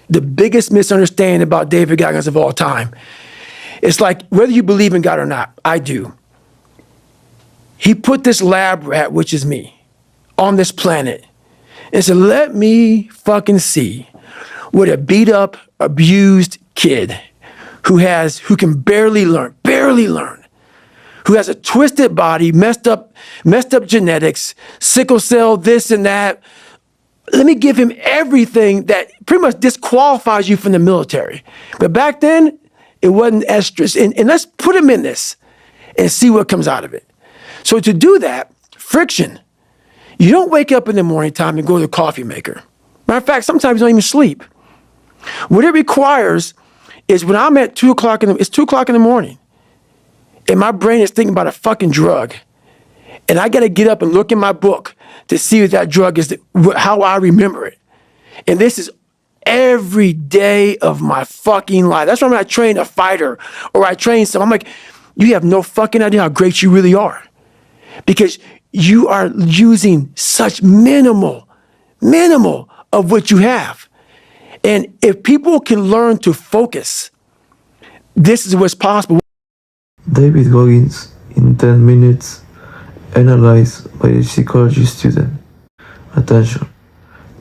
the biggest misunderstanding about David Goggins of all time. It's like, whether you believe in God or not, I do. He put this lab rat, which is me, on this planet and said, let me fucking see what a beat up, abused kid who can barely learn, who has a twisted body, messed up genetics, sickle cell, this and that. Let me give him everything that pretty much disqualifies you from the military. But back then, it wasn't estrus. And let's put him in this and see what comes out of it. So to do that, friction. You don't wake up in the morning time and go to the coffee maker. Matter of fact, sometimes you don't even sleep. What it requires is when I'm at 2 o'clock it's 2 o'clock in the morning, and my brain is thinking about a fucking drug, and I got to get up and look in my book to see if that drug is how I remember it. And this is every day of my fucking life. That's why when I train a fighter or I train someone, I'm like, you have no fucking idea how great you really are. Because you are using such minimal of what you have. And if people can learn to focus, this is what's possible. David Goggins, in 10 minutes, analyzed by a psychology student. Attention,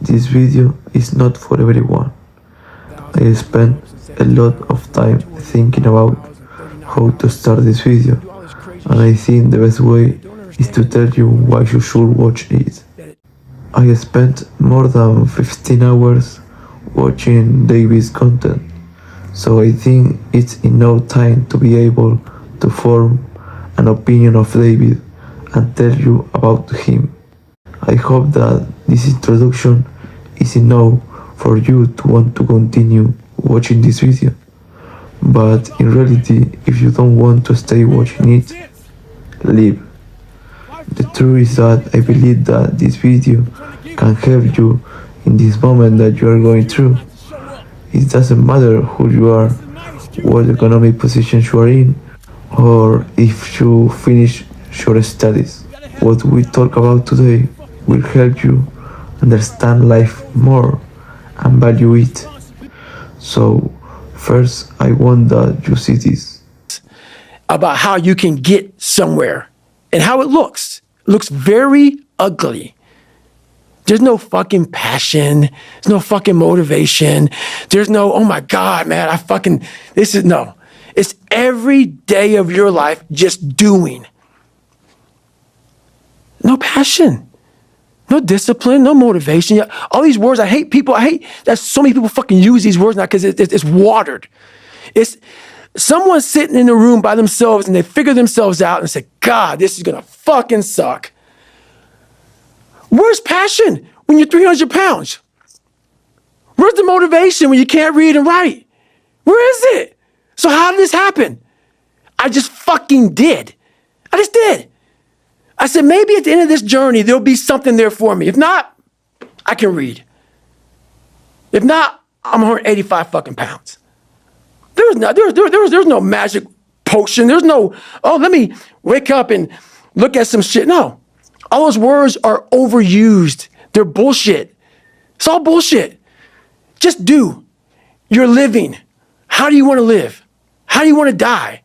this video is not for everyone. I spent a lot of time thinking about how to start this video, and I think the best way is to tell you why you should watch it. I spent more than 15 hours watching David's content, so I think it's enough time to be able to form an opinion of David and tell you about him. I hope that this introduction is enough for you to want to continue watching this video. But in reality, if you don't want to stay watching it, leave. The truth is that I believe that this video can help you in this moment that you are going through. It doesn't matter who you are, what economic position you are in, or if you finish your studies. What we talk about today will help you understand life more and value it. So first, I want that you see this. About how you can get somewhere and how it looks. It looks very ugly. There's no fucking passion. There's no fucking motivation. There's no, oh my God, man, no. It's every day of your life just doing. No passion, no discipline, no motivation. All these words, I hate that so many people fucking use these words now because it's watered. It's someone sitting in the room by themselves and they figure themselves out and say, God, this is gonna fucking suck. Where's passion when you're 300 pounds? Where's the motivation when you can't read and write? Where is it? So how did this happen? I just fucking did. I just did. I said, maybe at the end of this journey, there'll be something there for me. If not, I can read. If not, I'm 185 fucking pounds. There's no magic potion. There's no, let me wake up and look at some shit. No. All those words are overused. They're bullshit. It's all bullshit. Just do. You're living. How do you want to live? How do you want to die?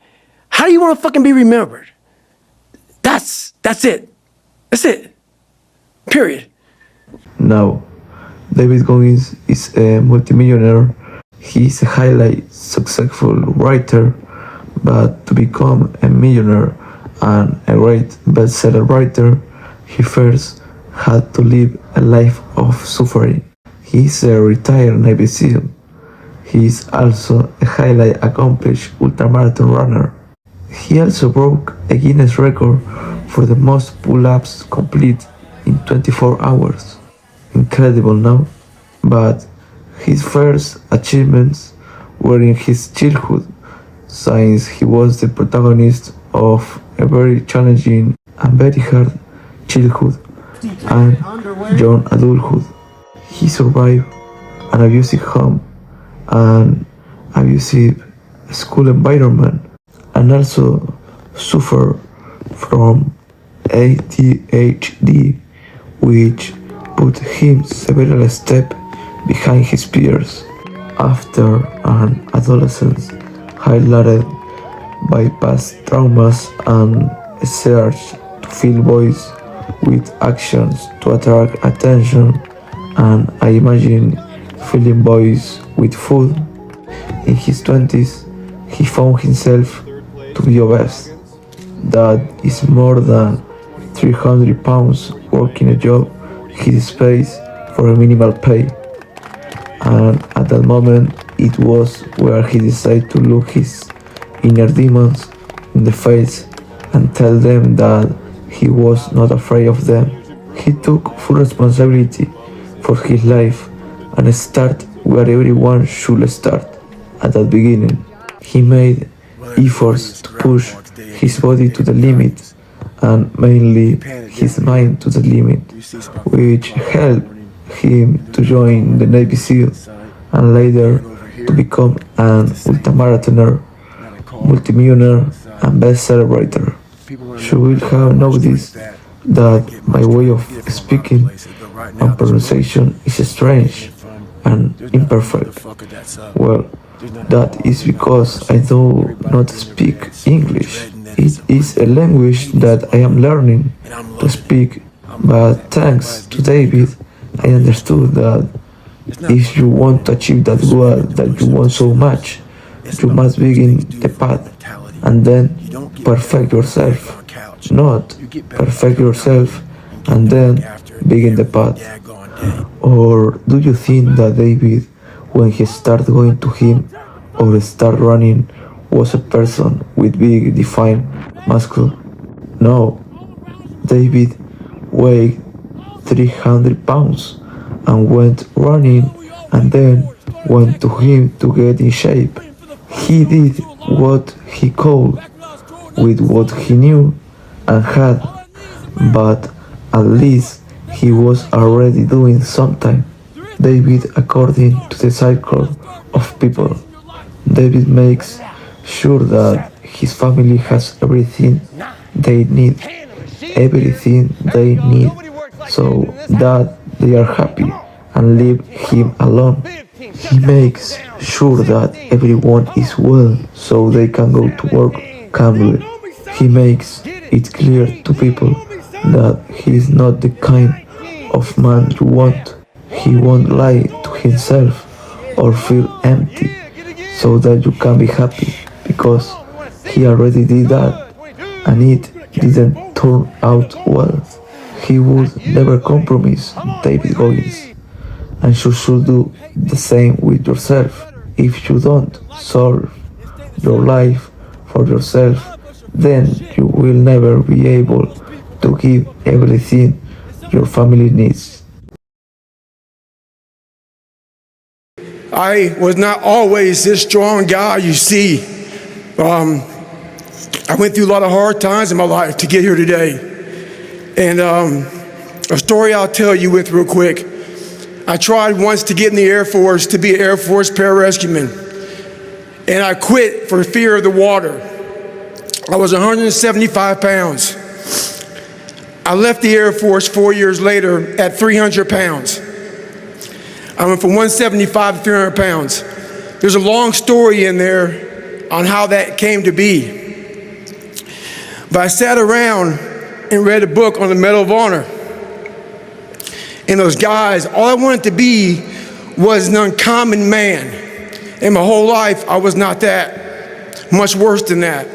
How do you want to fucking be remembered? That's it. That's it. Period. Now, David Goggins is a multimillionaire. He is a highly successful writer, but to become a millionaire and a great bestseller writer, he first had to live a life of suffering. He is a retired Navy SEAL. He is also a highly accomplished ultramarathon runner. He also broke a Guinness record for the most pull-ups complete in 24 hours. Incredible, no? But his first achievements were in his childhood, since he was the protagonist of a very challenging and very hard childhood and young adulthood. He survived an abusive home and abusive school environment, and also suffered from ADHD, which put him several steps behind his peers. after an adolescence highlighted by past traumas and a search to fill voids with actions to attract attention, and I imagine filling voids with food. In his 20s, he found himself to be obese. That is more than 300 pounds working a job he despises for a minimal pay. And at that moment, it was where he decided to look his inner demons in the face and tell them that he was not afraid of them. He took full responsibility for his life and started where everyone should start, at the beginning. He made efforts to push his body to the limit and mainly his mind to the limit, which helped him to join the Navy SEALs and later to become an ultramarathoner, multimillionaire, and best-seller writer. You will have noticed that my way of speaking and pronunciation is strange and imperfect. Well, that is because I do not speak English. It is a language that I am learning to speak, but thanks to David, I understood that if you want to achieve that goal that you want so much, you must begin the path and then perfect yourself. Not perfect yourself and then begin the path. Or do you think that David, when he started going to him or start running, was a person with big defined muscle? No, David weighed 300 pounds and went running and then went to him to get in shape. He did what he could with what he knew and had, but at least he was already doing something. David, according to the cycle of people, David makes sure that his family has everything they need, so that they are happy and leave him alone. He makes sure that everyone is well so they can go to work calmly. He makes it clear to people that he is not the kind of man you want. He won't lie to himself or feel empty so that you can be happy, because he already did that and it didn't turn out well. He would never compromise, David Goggins, and you should do the same with yourself. If you don't solve your life for yourself, then you will never be able to give everything your family needs. I was not always this strong guy you see. I went through a lot of hard times in my life to get here today. And a story I'll tell you with real quick. I tried once to get in the Air Force to be an Air Force pararescueman. And I quit for fear of the water. I was 175 pounds. I left the Air Force 4 years later at 300 pounds. I went from 175 to 300 pounds. There's a long story in there on how that came to be. But I sat around and read a book on the Medal of Honor. And those guys, all I wanted to be was an uncommon man. And my whole life, I was not that, much worse than that.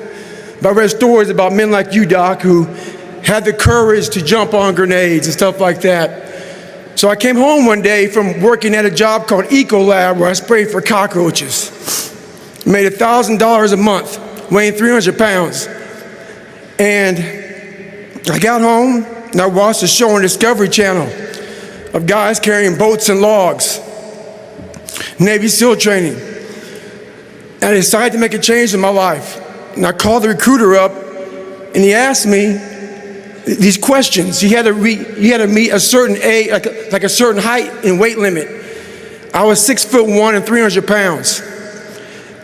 But I read stories about men like you, Doc, who had the courage to jump on grenades and stuff like that. So I came home one day from working at a job called Ecolab, where I sprayed for cockroaches. Made $1,000 a month, weighing 300 pounds. And I got home and I watched a show on Discovery Channel of guys carrying boats and logs, Navy SEAL training. And I decided to make a change in my life. And I called the recruiter up and he asked me these questions. He had to meet a certain age, like a certain height and weight limit. I was 6'1" and 300 pounds.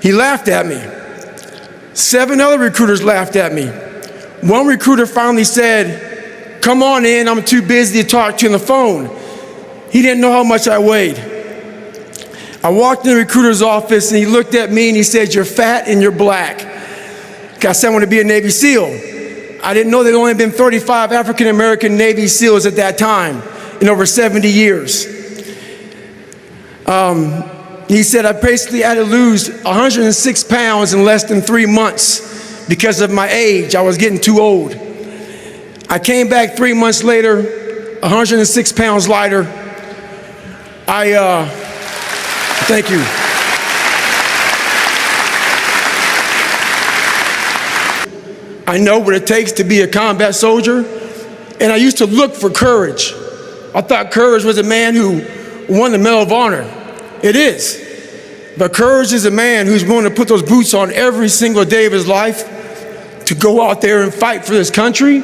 He laughed at me. 7 other recruiters laughed at me. One recruiter finally said, "Come on in, I'm too busy to talk to you on the phone." He didn't know how much I weighed. I walked in the recruiter's office and he looked at me and he said, "You're fat and you're black." I said, "I want to be a Navy SEAL." I didn't know there had only been 35 African American Navy SEALs at that time in over 70 years. He said I basically had to lose 106 pounds in less than 3 months because of my age. I was getting too old. I came back 3 months later, 106 pounds lighter. Thank you. I know what it takes to be a combat soldier, and I used to look for courage. I thought courage was a man who won the Medal of Honor. It is. But courage is a man who's willing to put those boots on every single day of his life to go out there and fight for this country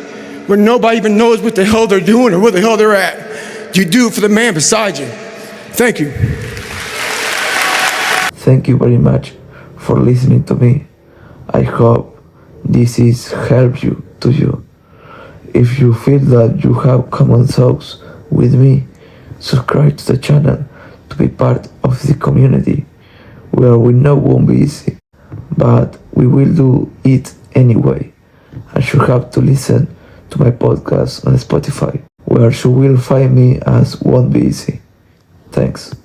where nobody even knows what the hell they're doing or where the hell they're at. You do it for the man beside you. Thank you. Thank you very much for listening to me. I hope this is helped you to you. If you feel that you have common thoughts with me, subscribe to the channel to be part of the community where we know won't be easy, but we will do it anyway. And you have to listen to my podcast on Spotify, where you will find me as Won't Be Easy. Thanks.